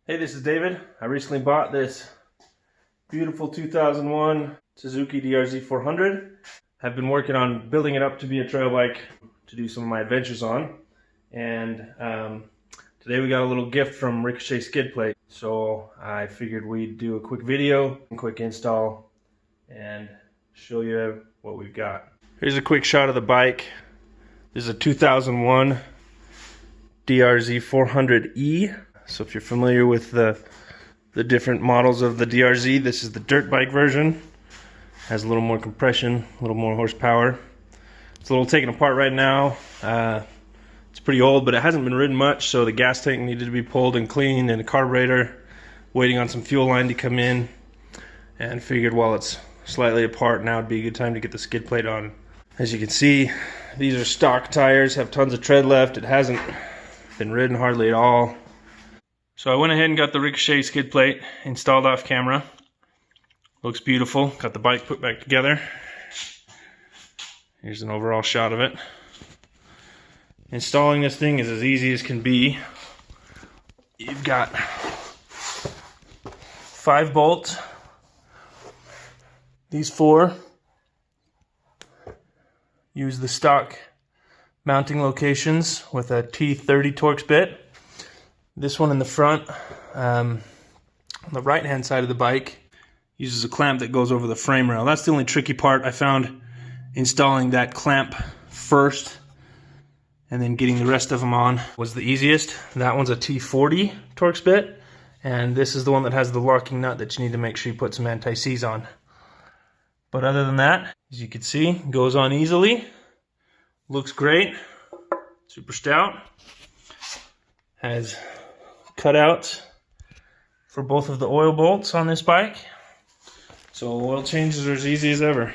Hey, this is David. I recently bought this beautiful 2001 Suzuki DRZ400. I've been working on building it up to be a trail bike to do some of my adventures on. And today we got a little gift from Ricochet skid plate. So I figured we'd do a quick video, a quick install, and show you what we've got. Here's a quick shot of the bike. This is a 2001 DRZ400E. So if you're familiar with the different models of the DRZ, this is the dirt bike version. Has a little more compression, a little more horsepower. It's a little taken apart right now. It's pretty old, but it hasn't been ridden much, so the gas tank needed to be pulled and cleaned, and the carburetor, waiting on some fuel line to come in, and figured while it's slightly apart, now would be a good time to get the skid plate on. As you can see, these are stock tires, have tons of tread left. It hasn't been ridden hardly at all. So I went ahead and got the Ricochet skid plate installed off camera. Looks beautiful. Got the bike put back together. Here's an overall shot of it. Installing this thing is as easy as can be. You've got 5 bolts. These 4 use the stock mounting locations with a T30 Torx bit. This one in the front, on the right hand side of the bike, uses a clamp that goes over the frame rail. That's the only tricky part. I found installing that clamp first and then getting the rest of them on was the easiest. That one's a T40 Torx bit, and this is the one that has the locking nut that you need to make sure you put some anti-seize on. But other than that, as you can see, goes on easily. Looks great. Super stout. Has cutouts for both of the oil bolts on this bike. So oil changes are as easy as ever.